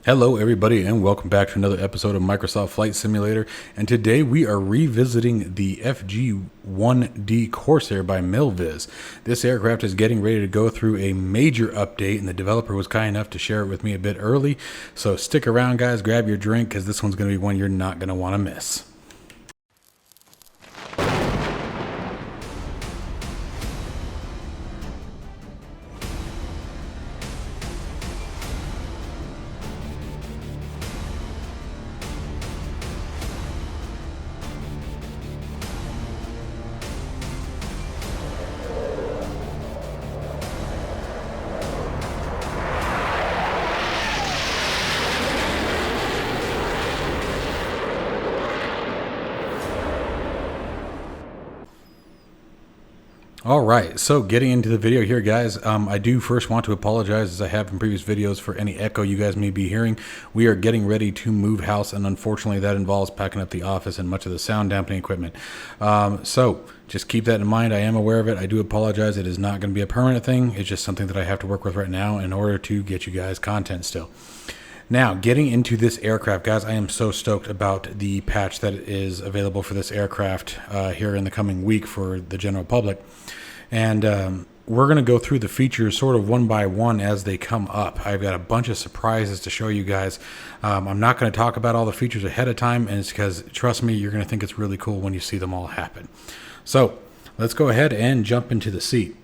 Hello everybody and welcome back to another episode of Microsoft Flight Simulator, and today we are revisiting the FG-1D Corsiar by Milviz. This aircraft is getting ready to go through a major update, and the developer was kind enough to share it with me a bit early, so stick around guys, grab your drink because this one's going to be one you're not going to want to miss. All right, so getting into the video here, guys, I do first want to apologize, as I have in previous videos, for any echo you guys may be hearing. We are getting ready to move house, and unfortunately that involves packing up the office and much of the sound dampening equipment. So just keep that in mind. I am aware of it. I do apologize. It is not going to be a permanent thing. It's just something that I have to work with right now in order to get you guys content still. Now, getting into this aircraft, guys, I am so stoked about the patch that is available for this aircraft here in the coming week for the general public. And we're going to go through the features sort of one by one as they come up. I've got a bunch of surprises to show you guys. I'm not going to talk about all the features ahead of time, and it's because, trust me, you're going to think it's really cool when you see them all happen. So let's go ahead and jump into the seat.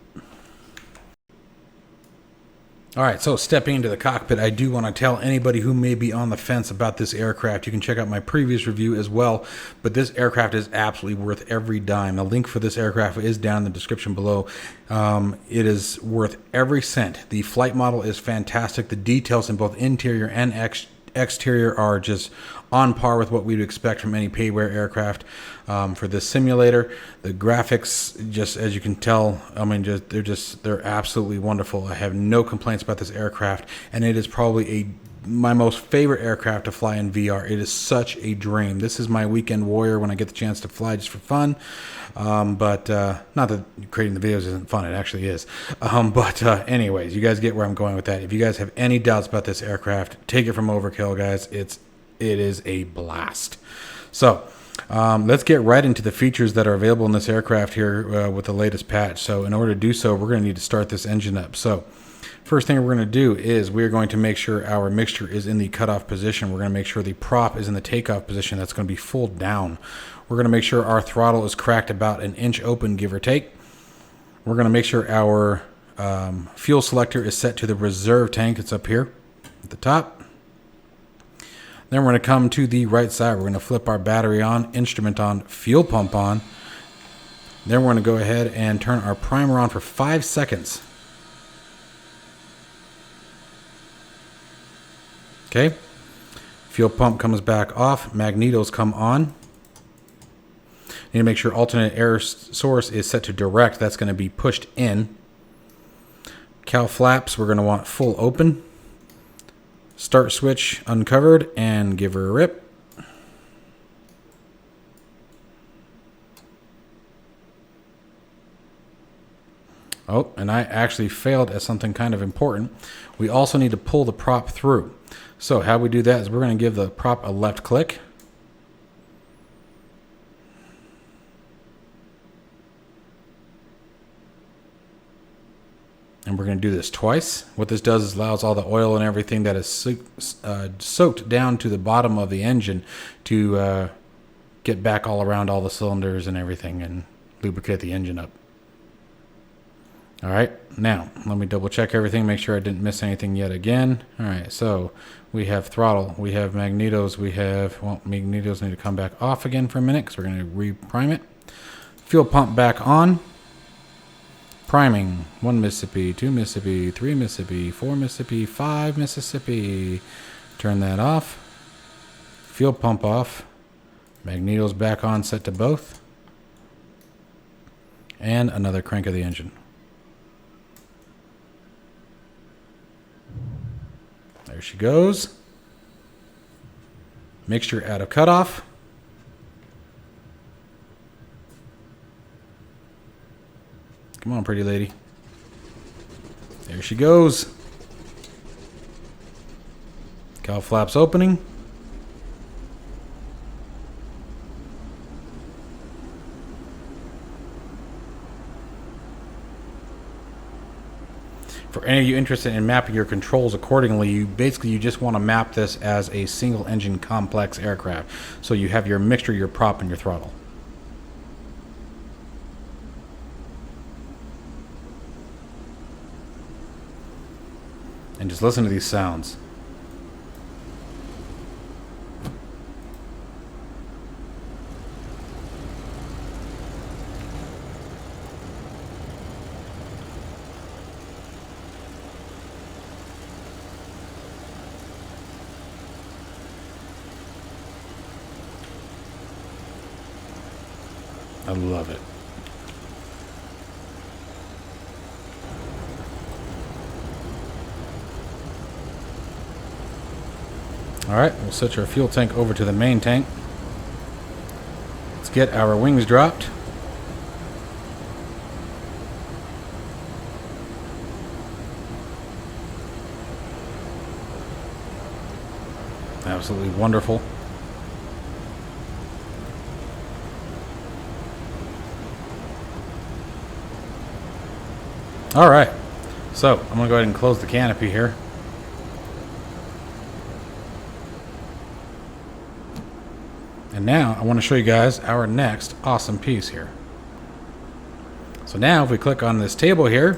All right, so stepping into the cockpit, I do want to tell anybody who may be on the fence about this aircraft, you can check out my previous review as well, but this aircraft is absolutely worth every dime. The link for this aircraft is down in the description below. It is worth every cent. The flight model is fantastic. The details in both interior and exterior are just on par with what we'd expect from any payware aircraft for this simulator. The graphics, just as you can tell, I mean, they're absolutely wonderful. I have no complaints about this aircraft, and it is probably my most favorite aircraft to fly in VR. It is such a dream. This is my weekend warrior when I get the chance to fly just for fun. But not that creating the videos isn't fun, it actually is. Anyways, you guys get where I'm going with that. If you guys have any doubts about this aircraft, take it from overkill, guys. It is a blast. So let's get right into the features that are available in this aircraft here with the latest patch. So in order to do so, we're going to need to start this engine up. So first thing we're going to do is we're going to make sure our mixture is in the cutoff position. We're going to make sure the prop is in the takeoff position. That's going to be full down. We're going to make sure our throttle is cracked about an inch open, give or take. We're going to make sure our fuel selector is set to the reserve tank. It's up here at the top. Then we're going to come to the right side. We're going to flip our battery on, instrument on, fuel pump on. Then we're going to go ahead and turn our primer on for 5 seconds. Okay. Fuel pump comes back off. Magnetos come on. Need to make sure alternate air source is set to direct. That's going to be pushed in. Cowl flaps, we're going to want full open. Start switch uncovered, and give her a rip. Oh, and I actually failed at something kind of important. We also need to pull the prop through. So how we do that is we're going to give the prop a left click. And we're going to do this twice. What this does is allows all the oil and everything that is soaked down to the bottom of the engine to get back all around all the cylinders and everything and lubricate the engine up. All right, now let me double check everything, make sure I didn't miss anything yet again. All right, so we have throttle, we have magnetos, magnetos need to come back off again for a minute because we're going to reprime it. Fuel pump back on. Priming, 1 Mississippi, 2 Mississippi, 3 Mississippi, 4 Mississippi, 5 Mississippi. Turn that off. Fuel pump off. Magnetos back on, set to both. And another crank of the engine. There she goes. Mixture out of cutoff. Come on, pretty lady. There she goes. Cowl flaps opening. For any of you interested in mapping your controls accordingly, you just want to map this as a single engine complex aircraft. So you have your mixture, your prop, and your throttle. And just listen to these sounds. I love it. Alright, we'll switch our fuel tank over to the main tank. Let's get our wings dropped. Absolutely wonderful. Alright, so I'm going to go ahead and close the canopy here. And now I want to show you guys our next awesome piece here. So now if we click on this table here,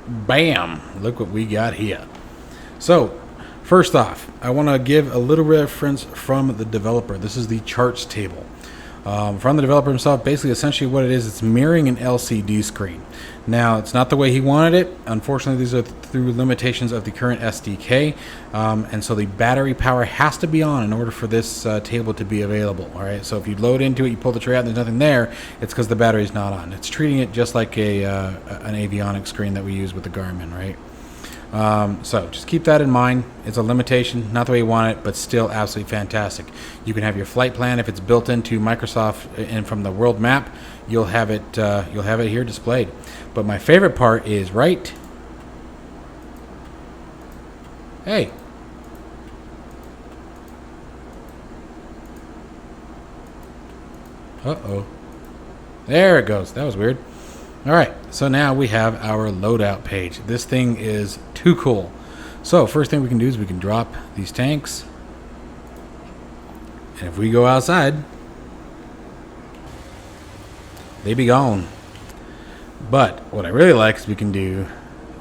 bam, look what we got here. So first off, I want to give a little reference from the developer. This is the charts table. From the developer himself, basically essentially what it is, it's mirroring an LCD screen. Now, it's not the way he wanted it. Unfortunately, these are through limitations of the current SDK, and so the battery power has to be on in order for this table to be available. All right, so if you load into it, you pull the tray out, and there's nothing there, it's because the battery's not on. It's treating it just like an avionics screen that we use with the Garmin, right? So just keep that in mind. It's a limitation, not the way you want it, but still absolutely fantastic. You can have your flight plan if it's built into Microsoft and from the world map. You'll have it here displayed. But my favorite part is right. Hey. Uh-oh. There it goes. That was weird. Alright, so now we have our loadout page. This thing is too cool. So first thing we can do is we can drop these tanks. And if we go outside, they be gone. But what I really like is we can do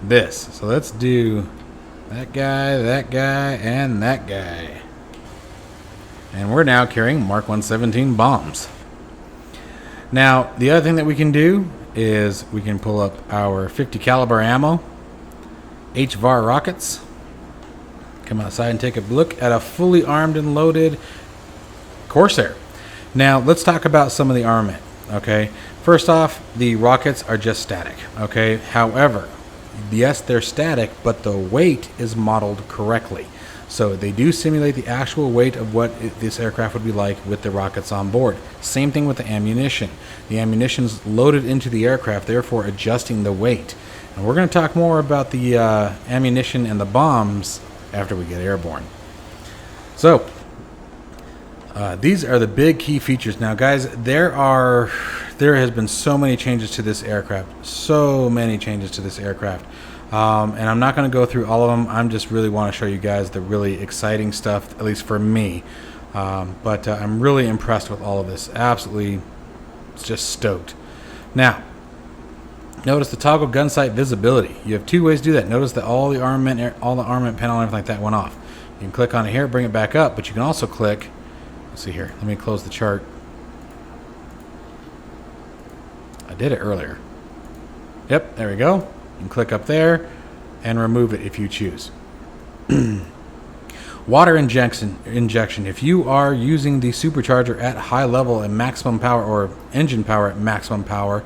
this. So let's do that guy, and that guy. And we're now carrying Mark 117 bombs. Now, the other thing that we can do is we can pull up our 50 caliber ammo, HVAR rockets, come outside and take a look at a fully armed and loaded Corsair. Now, let's talk about some of the armament, okay? First off, the rockets are just static, okay? However, yes, they're static, but the weight is modeled correctly. So they do simulate the actual weight of what this aircraft would be like with the rockets on board. Same thing with the ammunition. The ammunition is loaded into the aircraft, therefore adjusting the weight. And we're going to talk more about the ammunition and the bombs after we get airborne. So these are the big key features. Now, guys, there has been so many changes to this aircraft. So many changes to this aircraft. And I'm not going to go through all of them. I'm just really want to show you guys the really exciting stuff, at least for me. But I'm really impressed with all of this. Absolutely just stoked. Now, notice the toggle gun sight visibility. You have two ways to do that. Notice that all the armament panel and everything like that went off. You can click on it here, bring it back up, but you can also click. Let's see here. Let me close the chart. I did it earlier. Yep, there we go. You can click up there and remove it if you choose. Water injection. If you are using the supercharger at high level and maximum power, or engine power at maximum power,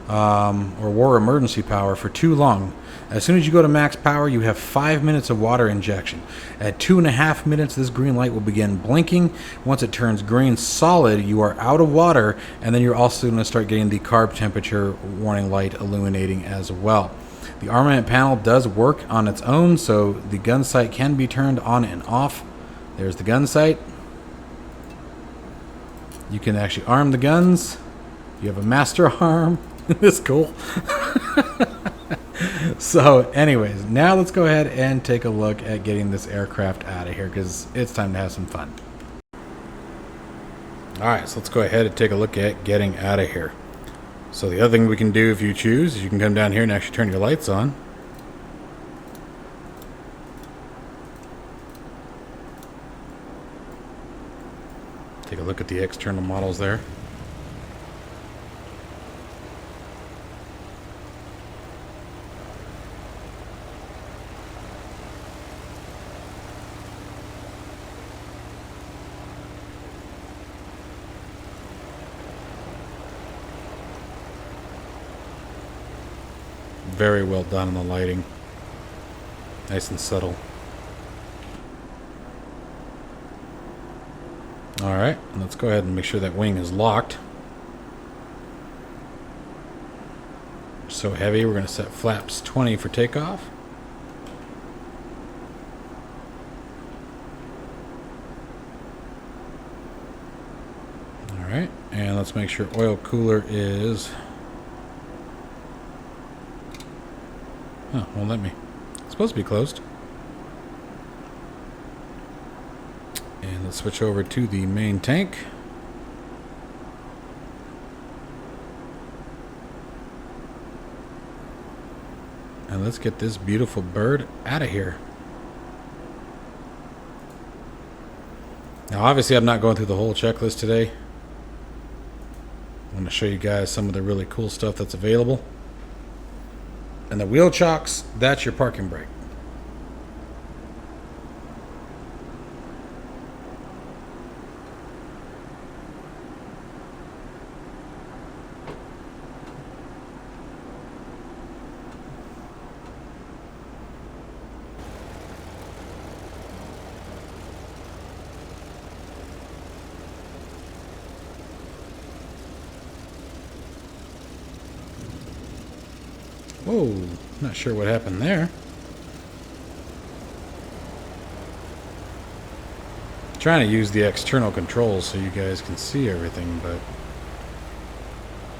or war emergency power for too long, as soon as you go to max power, you have 5 minutes of water injection. At 2.5 minutes, this green light will begin blinking. Once it turns green solid, you are out of water, and then you're also going to start getting the carb temperature warning light illuminating as well. The armament panel does work on its own, so the gun sight can be turned on and off. There's the gun sight. You can actually arm the guns. You have a master arm. It's cool. So anyways, now let's go ahead and take a look at getting this aircraft out of here, because it's time to have some fun. Alright, so let's go ahead and take a look at getting out of here. So the other thing we can do, if you choose, is you can come down here and actually turn your lights on. Take a look at the external models there. Very well done on the lighting. Nice and subtle. Alright, let's go ahead and make sure that wing is locked. So heavy, we're going to set flaps 20 for takeoff. Alright, and let's make sure oil cooler is... Oh, won't let me. It's supposed to be closed. And let's switch over to the main tank. And let's get this beautiful bird out of here. Now obviously I'm not going through the whole checklist today. I want to show you guys some of the really cool stuff that's available. And the wheel chocks, that's your parking brake. Whoa, not sure what happened there. Trying to use the external controls so you guys can see everything, but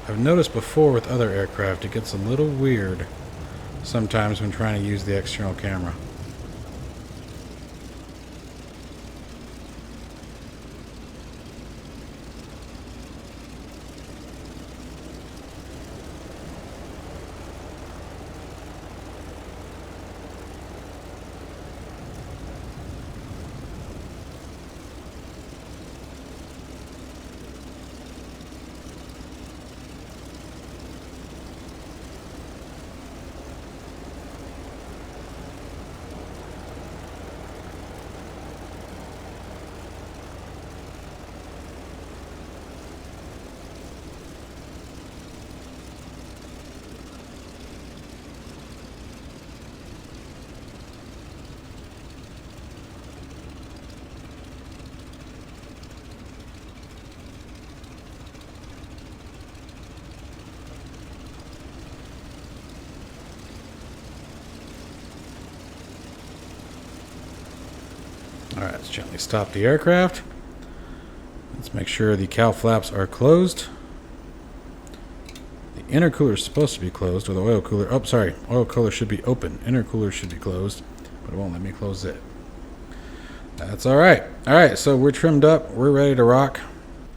I've noticed before with other aircraft it gets a little weird sometimes when trying to use the external camera. Alright, let's gently stop the aircraft. Let's make sure the cowl flaps are closed. The intercooler is supposed to be closed, or the oil cooler. Oh, sorry. Oil cooler should be open. Intercooler should be closed, but it won't let me close it. That's alright. Alright, so we're trimmed up. We're ready to rock.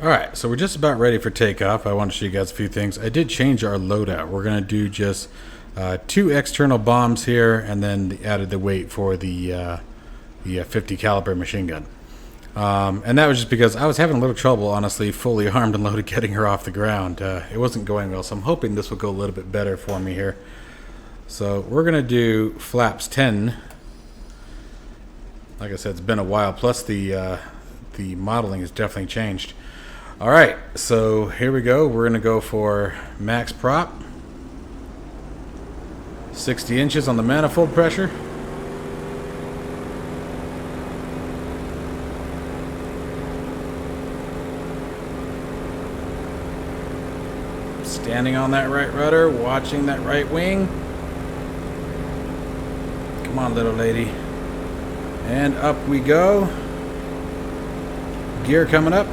Alright, so we're just about ready for takeoff. I want to show you guys a few things. I did change our loadout. We're going to do just 2 external bombs here, and then added the weight for the 50 caliber machine gun. And that was just because I was having a little trouble, honestly, fully armed and loaded, getting her off the ground. It wasn't going well, so I'm hoping this will go a little bit better for me here. So we're going to do flaps 10. Like I said, it's been a while, plus the modeling has definitely changed. Alright, so here we go. We're going to go for max prop. 60 inches on the manifold pressure. Standing on that right rudder, watching that right wing. Come on, little lady. And up we go. gear coming up.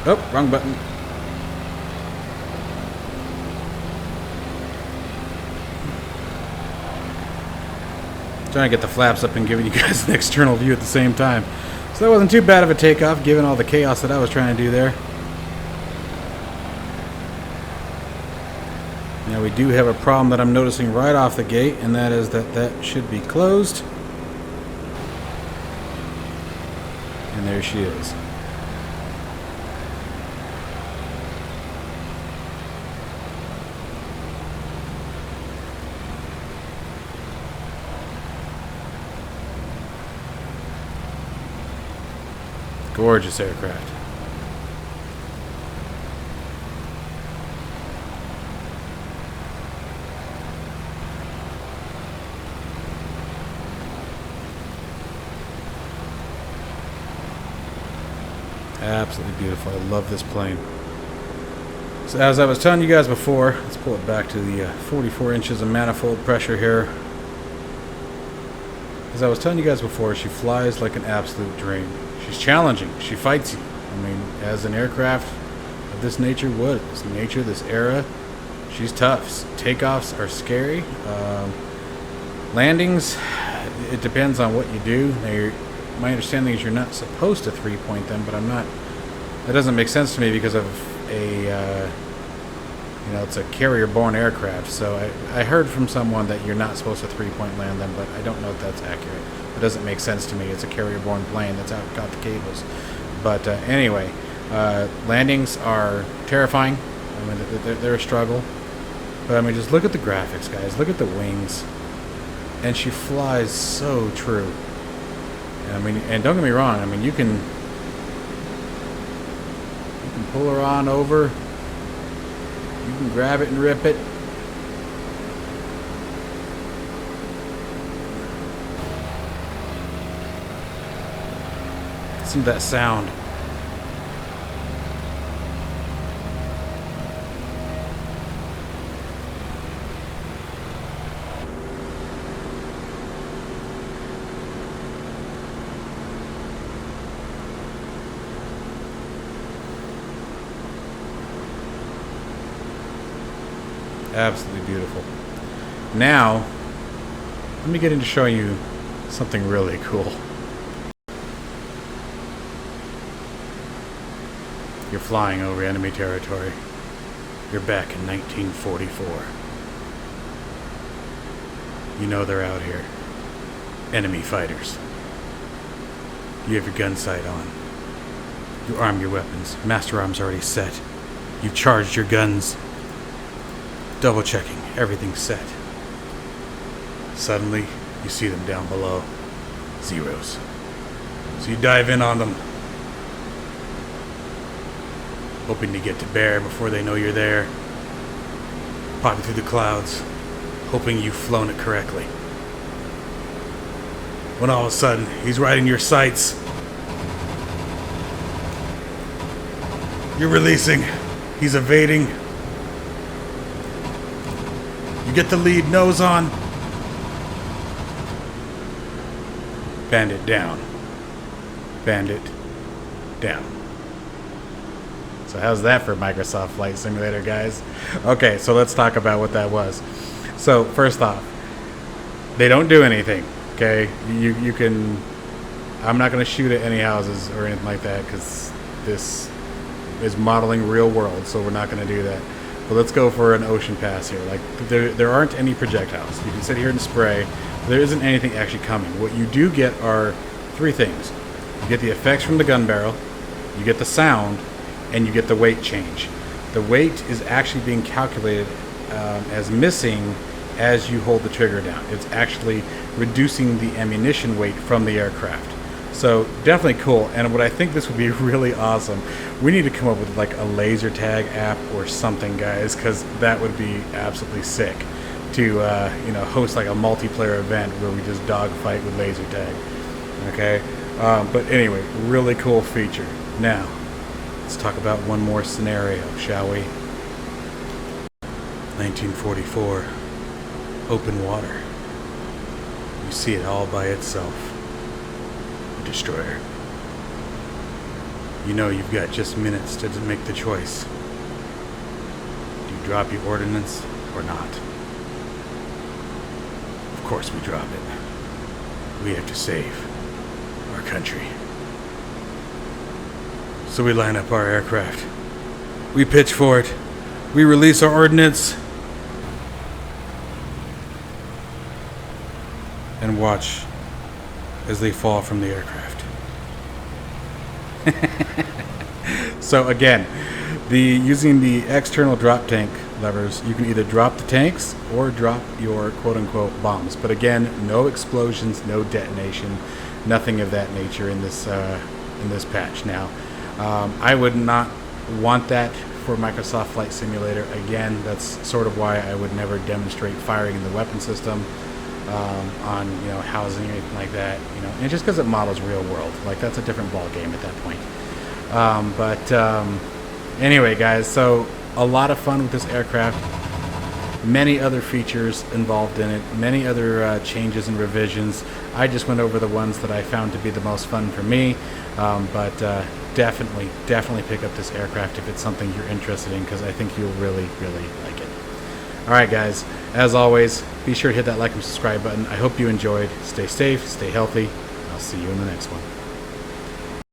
Oh, wrong button. Trying to get the flaps up and giving you guys an external view at the same time. So that wasn't too bad of a takeoff, given all the chaos that I was trying to do there. Now we do have a problem that I'm noticing right off the gate, and that is that that should be closed. And there she is. Gorgeous aircraft. Absolutely beautiful. I love this plane. So as I was telling you guys before, let's pull it back to the 44 inches of manifold pressure here. As I was telling you guys before, she flies like an absolute dream. She's challenging. She fights you. I mean, as an aircraft of this nature would. This nature, this era, she's tough. Takeoffs are scary. Landings, it depends on what you do. My understanding is you're not supposed to three-point them, but I'm not. That doesn't make sense to me because of it's a carrier-borne aircraft. So I heard from someone that you're not supposed to three-point land them, but I don't know if that's accurate. It doesn't make sense to me. It's a carrier-borne plane that's got the cables. But anyway, landings are terrifying. I mean, they're a struggle. But I mean, just look at the graphics, guys. Look at the wings. And she flies so true. I mean, and don't get me wrong. I mean, you can pull her on over. You can grab it and rip it. Listen to that sound. Absolutely beautiful. Now, let me get into showing you something really cool. You're flying over enemy territory. You're back in 1944. You know they're out here. Enemy fighters. You have your gun sight on. You arm your weapons. Master arm's already set. You've charged your guns. Double checking, everything's set. Suddenly, you see them down below. Zeros. So you dive in on them, hoping to get to bear before they know you're there. Popping through the clouds, hoping you've flown it correctly. When all of a sudden, he's right in your sights. You're releasing. He's evading. You get the lead, nose on. Bandit down. Bandit down. So how's that for Microsoft Flight Simulator, guys? Okay, so let's talk about what that was. So first off, they don't do anything, okay? You can... I'm not going to shoot at any houses or anything like that because this is modeling real world, so we're not going to do that. But let's go for an ocean pass here. Like there aren't any projectiles. You can sit here and spray. There isn't anything actually coming. What you do get are three things. You get the effects from the gun barrel, you get the sound, and you get the weight change. The weight is actually being calculated as missing as you hold the trigger down. It's actually reducing the ammunition weight from the aircraft. So definitely cool. And what I think this would be really awesome, we need to come up with like a laser tag app or something, guys, because that would be absolutely sick to host like a multiplayer event where we just dogfight with laser tag. Okay, but anyway, really cool feature. Now let's talk about one more scenario, shall we? 1944. open water. You see it all by itself. A destroyer. You know you've got just minutes to make the choice. Do you drop your ordnance or not? Of course we drop it. We have to save our country. So we line up our aircraft. We pitch for it. We release our ordnance. And watch as they fall from the aircraft. So again, using the external drop tank levers, you can either drop the tanks or drop your quote-unquote bombs. But again, no explosions, no detonation, nothing of that nature in this patch. Now, I would not want that for Microsoft Flight Simulator. Again, that's sort of why I would never demonstrate firing in the weapon system on housing or anything like that. And just because it models real world, like that's a different ball game at that point. Anyway, guys, so a lot of fun with this aircraft. Many other features involved in it, many other changes and revisions. I just went over the ones that I found to be the most fun for me, but definitely pick up this aircraft if it's something you're interested in, because I think you'll really like it. Alright guys, as always, be sure to hit that like and subscribe button. I hope you enjoyed. Stay safe, stay healthy. I'll see you in the next one.